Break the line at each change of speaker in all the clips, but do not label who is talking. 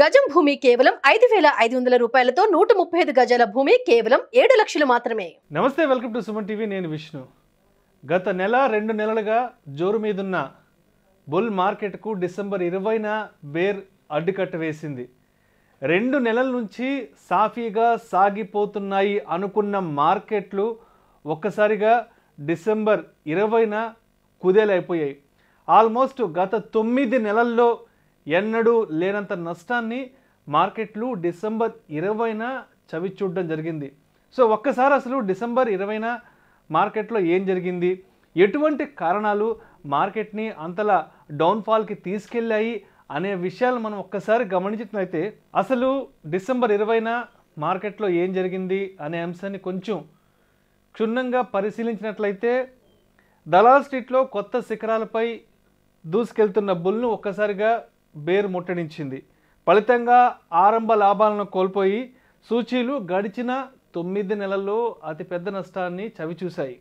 గజం భూమి కేవలం 5,500 రూపాయలతో 135 గజాల భూమి కేవలం 7 లక్షలు మాత్రమే.
నమస్తే, వెల్కమ్ టు సుమన్ టీవీ. నేను విష్ణు. గత నెల 2 నెలలుగా జోరు మీదున్న బుల్ మార్కెట్కు డిసెంబర్ 20న బేర్ అడ్డుకట్ట వేసింది. 2 నెలల నుంచి సాఫీగా సాగిపోతున్నాయి అనుకున్న మార్కెట్లు ఒక్కసారిగా డిసెంబర్ 20న కుదేలైపోయాయి. ఆల్మోస్ట్ గత 9 నెలల్లో ఎన్నడూ లేనంత నష్టాన్ని మార్కెట్లు డిసెంబర్ 20న చవిచూడడం జరిగింది. సో ఒక్కసారి అసలు డిసెంబర్ 20న మార్కెట్లో ఏం జరిగింది, ఎటువంటి కారణాలు మార్కెట్ని అంతలా డౌన్ఫాల్కి తీసుకెళ్ళాయి అనే విషయాలు మనం ఒక్కసారి గమనించినట్లయితే, అసలు డిసెంబర్ 20న మార్కెట్లో ఏం జరిగింది అనే అంశాన్ని కొంచెం క్షుణ్ణంగా పరిశీలించినట్లయితే, దలాల్ స్ట్రీట్లో కొత్త శిఖరాలపై దూసుకెళ్తున్న బుల్ను ఒక్కసారిగా బేర్ ముట్టడించింది. ఫలితంగా ఆరంభ లాభాలను కోల్పోయి సూచీలు గడిచిన 9 నెలల్లో అతిపెద్ద నష్టాన్ని చవిచూశాయి.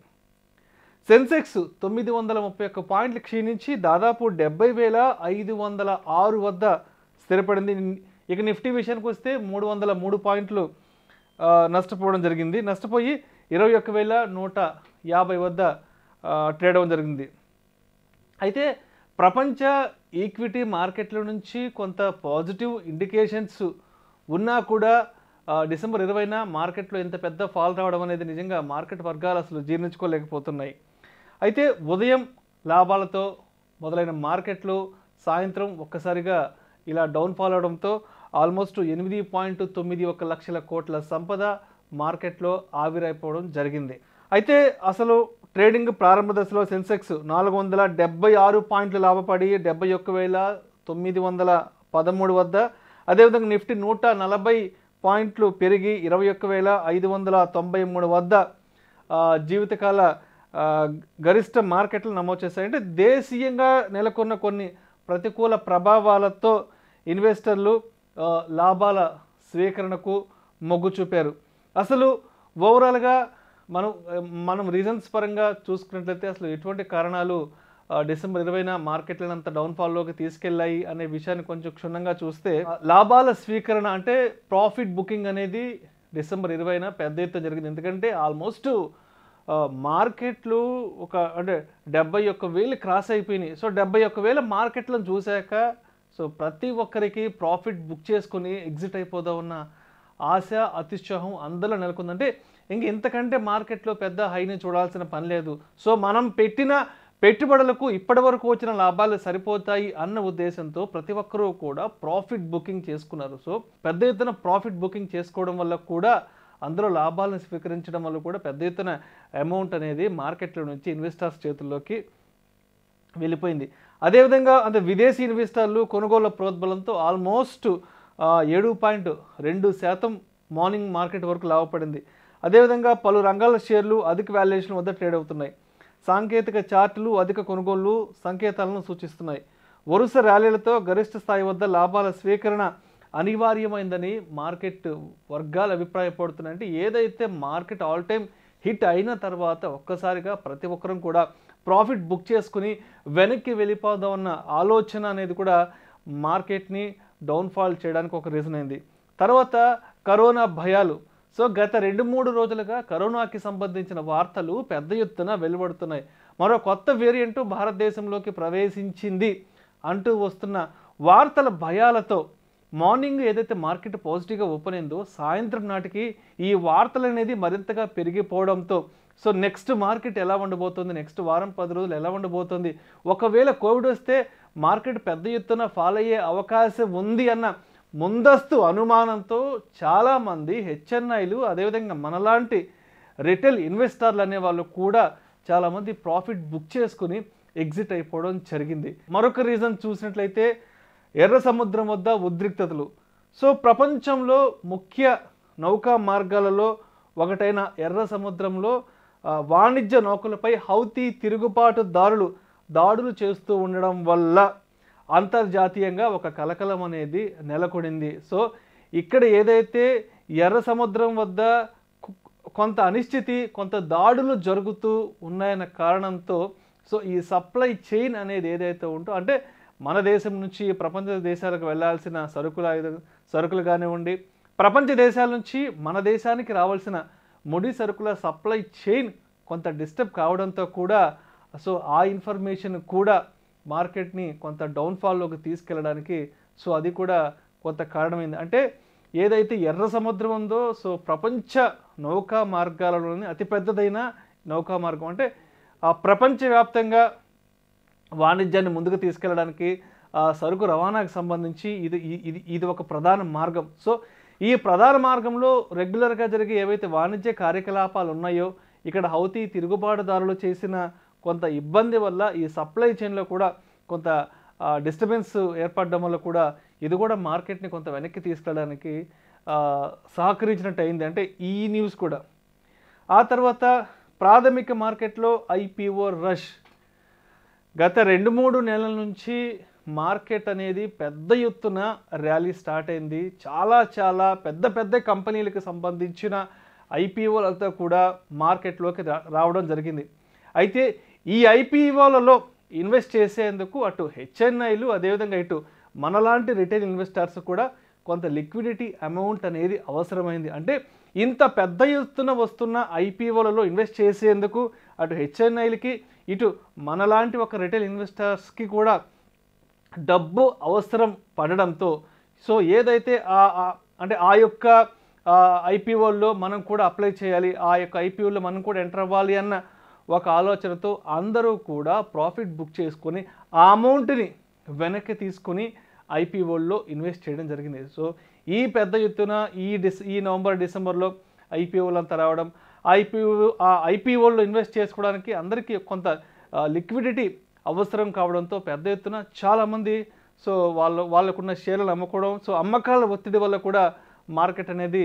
సెన్సెక్స్ 931 పాయింట్లు క్షీణించి దాదాపు 70,506 వద్ద స్థిరపడింది. ఇక నిఫ్టీ విషయానికి వస్తే 303 పాయింట్లు నష్టపోవడం జరిగింది. నష్టపోయి 21,150 వద్ద ట్రేడ్ అవ్వడం జరిగింది. అయితే ప్రపంచ ఈక్విటీ మార్కెట్ల నుంచి కొంత పాజిటివ్ ఇండికేషన్స్ ఉన్నా కూడా డిసెంబర్ 20న మార్కెట్లో ఇంత పెద్ద ఫాల్ రావడం అనేది నిజంగా మార్కెట్ వర్గాలు అసలు జీర్ణించుకోలేకపోతున్నాయి. అయితే ఉదయం లాభాలతో మొదలైన మార్కెట్లు సాయంత్రం ఒక్కసారిగా ఇలా డౌన్ఫాల్ అవడంతో ఆల్మోస్ట్ 8.91 లక్షల కోట్ల సంపద మార్కెట్లో ఆవిరైపోవడం జరిగింది. అయితే అసలు ట్రేడింగ్ ప్రారంభ దశలో సెన్సెక్స్ 476 పాయింట్లు లాభపడి 71,913 వద్ద, అదేవిధంగా నిఫ్టీ 140 పాయింట్లు పెరిగి 21,593 వద్ద జీవితకాల గరిష్ట మార్కెట్లు నమోదు చేశాయి. అంటే దేశీయంగా నెలకొన్న కొన్ని ప్రతికూల ప్రభావాలతో ఇన్వెస్టర్లు లాభాల స్వీకరణకు మొగ్గు చూపారు. అసలు ఓవరాల్గా మనం రీజన్స్ పరంగా చూసుకున్నట్లయితే అసలు ఎటువంటి కారణాలు డిసెంబర్ 20న మార్కెట్లను అంత డౌన్ఫాల్లోకి తీసుకెళ్ళాయి అనే విషయాన్ని కొంచెం క్షుణ్ణంగా చూస్తే, లాభాల స్వీకరణ అంటే ప్రాఫిట్ బుకింగ్ అనేది డిసెంబర్ 20న పెద్ద ఎత్తున జరిగింది. ఎందుకంటే ఆల్మోస్ట్ మార్కెట్లు అంటే 71,000 క్రాస్ అయిపోయినాయి. సో 71,000 మార్కెట్లను చూశాక సో ప్రతి ఒక్కరికి ప్రాఫిట్ బుక్ చేసుకుని ఎగ్జిట్ అయిపోదామన్న ఆశ, అత్యుత్సాహం అందరిలో నెలకొందంటే ఇంతకంటే మార్కెట్లో పెద్ద హైని చూడాల్సిన పని లేదు. సో మనం పెట్టిన పెట్టుబడులకు ఇప్పటి వరకు వచ్చిన లాభాలు సరిపోతాయి అన్న ఉద్దేశంతో ప్రతి ఒక్కరూ కూడా ప్రాఫిట్ బుకింగ్ చేసుకున్నారు. సో పెద్ద ఎత్తున ప్రాఫిట్ బుకింగ్ చేసుకోవడం వల్ల కూడా, అందులో లాభాలను స్వీకరించడం వల్ల కూడా పెద్ద ఎత్తున అమౌంట్ అనేది మార్కెట్లో నుంచి ఇన్వెస్టర్స్ చేతుల్లోకి వెళ్ళిపోయింది. అదేవిధంగా విదేశీ ఇన్వెస్టర్లు కొనుగోళ్ల ప్రోద్బలంతో ఆల్మోస్ట్ 7.2% మార్నింగ్ మార్కెట్ వరకు లాభపడింది. అదేవిధంగా పలు రంగాల షేర్లు అధిక వాల్యుయేషన్ వద్ద ట్రేడ్ అవుతున్నాయి. సాంకేతిక చార్టులు అధిక కొనుగోళ్లు సంకేతాలను సూచిస్తున్నాయి. వరుస ర్యాలీలతో గరిష్ట స్థాయి వద్ద లాభాల స్వీకరణ అనివార్యమైందని మార్కెట్ వర్గాలు అభిప్రాయపడుతున్నాయి. అంటే ఏదైతే మార్కెట్ ఆల్ టైమ్ హిట్ అయిన తర్వాత ఒక్కసారిగా ప్రతి ఒక్కరం కూడా ప్రాఫిట్ బుక్ చేసుకుని వెనక్కి వెళ్ళిపోదామన్న ఆలోచన అనేది కూడా మార్కెట్ని డౌన్ఫాల్ చేయడానికి ఒక రీజన్ అయింది. తర్వాత కరోనా భయాలు. సో గత 2-3 రోజులుగా కరోనాకి సంబంధించిన వార్తలు పెద్ద ఎత్తున వెలువడుతున్నాయి. మరో కొత్త వేరియంట్ భారతదేశంలోకి ప్రవేశించింది అంటూ వస్తున్న వార్తల భయాలతో మార్నింగ్ ఏదైతే మార్కెట్ పాజిటివ్గా ఓపెన్ అయిందో, సాయంత్రం నాటికి ఈ వార్తలు అనేది మరింతగా పెరిగిపోవడంతో సో నెక్స్ట్ మార్కెట్ ఎలా ఉండబోతుంది, నెక్స్ట్ వారం 10 రోజులు ఎలా ఉండబోతుంది, ఒకవేళ కోవిడ్ వస్తే మార్కెట్ పెద్ద ఎత్తున ఫాల్ అయ్యే అవకాశం ఉంది అన్న ముందస్తు అనుమానంతో చాలామంది హెచ్ఎన్ఐలు, అదేవిధంగా మనలాంటి రిటైల్ ఇన్వెస్టర్లు అనే వాళ్ళు కూడా చాలామంది ప్రాఫిట్ బుక్ చేసుకుని ఎగ్జిట్ అయిపోవడం జరిగింది. మరొక రీజన్ చూసినట్లయితే ఎర్ర సముద్రం వద్ద ఉద్రిక్తతలు. సో ప్రపంచంలో ముఖ్య నౌకా మార్గాలలో ఒకటైన ఎర్ర సముద్రంలో వాణిజ్య నౌకలపై హౌతీ తిరుగుబాటుదారులు దాడులు చేస్తూ ఉండడం వల్ల అంతర్జాతీయంగా ఒక కలకలం అనేది నెలకొనింది. సో ఇక్కడ ఏదైతే ఎర్ర సముద్రం వద్ద కొంత అనిశ్చితి, కొంత దాడులు జరుగుతూ ఉన్నాయన్న కారణంతో సో ఈ సప్లై చైన్ అనేది ఏదైతే ఉంటో, అంటే మన దేశం నుంచి ప్రపంచ దేశాలకు వెళ్ళాల్సిన సరుకులు కానివ్వండి, ప్రపంచ దేశాల నుంచి మన దేశానికి రావాల్సిన ముడి సరుకుల సప్లై చైన్ కొంత డిస్టర్బ్ కావడంతో కూడా సో ఆ ఇన్ఫర్మేషన్ కూడా మార్కెట్ని కొంత డౌన్ఫాల్లోకి తీసుకెళ్ళడానికి సో అది కూడా కొంత కారణమైంది. అంటే ఏదైతే ఎర్ర సముద్రం ఉందో సో ప్రపంచ నౌకా మార్గాలలోని అతిపెద్దదైన నౌకా మార్గం, అంటే ప్రపంచవ్యాప్తంగా వాణిజ్యాన్ని ముందుకు తీసుకెళ్ళడానికి సరుకు రవాణాకు సంబంధించి ఇది ఒక ప్రధాన మార్గం. సో ఈ ప్రధాన మార్గంలో రెగ్యులర్గా జరిగే ఏవైతే వాణిజ్య కార్యకలాపాలు ఉన్నాయో ఇక్కడ హౌతీ తిరుగుబాటుదారులు చేసిన కొంత ఇబ్బంది వల్ల ఈ సప్లై చైన్లో కూడా కొంత డిస్టర్బెన్స్ ఏర్పడడం వల్ల కూడా ఇది కూడా మార్కెట్ని కొంత వెనక్కి తీసుకెళ్ళడానికి సహకరించినట్టు అయింది. అంటే ఈ న్యూస్ కూడా. ఆ తర్వాత ప్రాథమిక మార్కెట్లో ఐపీఓ రష్. గత 2-3 నెలల నుంచి మార్కెట్ అనేది పెద్ద ఎత్తున ర్యాలీ స్టార్ట్ అయింది. చాలా పెద్ద కంపెనీలకు సంబంధించిన ఐపీఓలతో కూడా మార్కెట్లోకి రావడం జరిగింది. అయితే ఈ ఐపీఓలలో ఇన్వెస్ట్ చేసేందుకు అటు హెచ్ఎన్ఐలు అదేవిధంగా ఇటు మనలాంటి రిటైల్ ఇన్వెస్టర్స్ కూడా కొంత లిక్విడిటీ అమౌంట్ అనేది అవసరమైంది. అంటే ఇంత పెద్ద ఎత్తున వస్తున్న ఐపీఓలలో ఇన్వెస్ట్ చేసేందుకు అటు హెచ్ఎన్ఐలకి ఇటు మనలాంటి ఒక రిటైల్ ఇన్వెస్టర్స్కి కూడా డబ్బు అవసరం పడడంతో సో ఏదైతే అంటే ఆ యొక్క ఐపీఓల్లో మనం కూడా అప్లై చేయాలి, ఆ యొక్క ఐపీఓలో మనం కూడా ఎంటర్ అవ్వాలి అన్న ఒక ఆలోచనతో అందరూ కూడా ప్రాఫిట్ బుక్ చేసుకొని ఆ అమౌంట్ని వెనక్కి తీసుకొని ఐపీఓల్లో ఇన్వెస్ట్ చేయడం జరిగింది. సో ఈ పెద్ద ఎత్తున ఈ నవంబర్ డిసెంబర్లో ఐపీఓలు అంతా రావడం, ఐపీఓల్లో ఇన్వెస్ట్ చేసుకోవడానికి అందరికీ కొంత లిక్విడిటీ అవసరం కావడంతో పెద్ద ఎత్తున చాలామంది సో వాళ్ళకున్న షేర్లను అమ్ముకోవడం, సో అమ్మకాల ఒత్తిడి వల్ల కూడా మార్కెట్ అనేది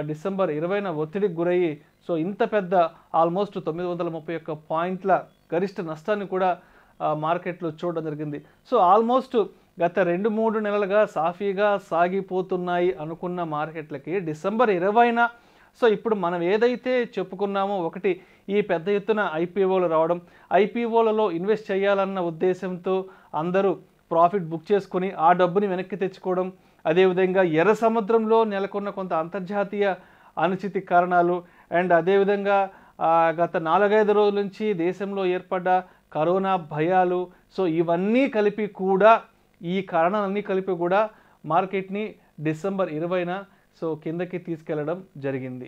డిసెంబర్ 20న ఒత్తిడికి గురయ్యి సో ఇంత పెద్ద ఆల్మోస్ట్ 931 పాయింట్ల గరిష్ట నష్టాన్ని కూడా మార్కెట్లో చూడడం జరిగింది. సో ఆల్మోస్ట్ గత 2-3 నెలలుగా సాఫీగా సాగిపోతున్నాయి అనుకున్న మార్కెట్లకి డిసెంబర్ 20న సో ఇప్పుడు మనం ఏదైతే చెప్పుకున్నామో ఒకటి ఈ పెద్ద ఎత్తున ఐపీఓలు రావడం, ఐపీఓలలో ఇన్వెస్ట్ చేయాలన్న ఉద్దేశంతో అందరూ ప్రాఫిట్ బుక్ చేసుకొని ఆ డబ్బుని వెనక్కి తెచ్చుకోవడం, అదేవిధంగా ఎర్ర సముద్రంలో నెలకొన్న కొంత అంతర్జాతీయ అనిశ్చితి కారణాలు అండ్ అదేవిధంగా గత 4-5 రోజుల నుంచి దేశంలో ఏర్పడ్డ కరోనా భయాలు, సో ఇవన్నీ కలిపి కూడా ఈ కారణాలన్నీ కలిపి కూడా మార్కెట్ని డిసెంబర్ 20న సో కిందకి తీసుకెళ్లడం జరిగింది.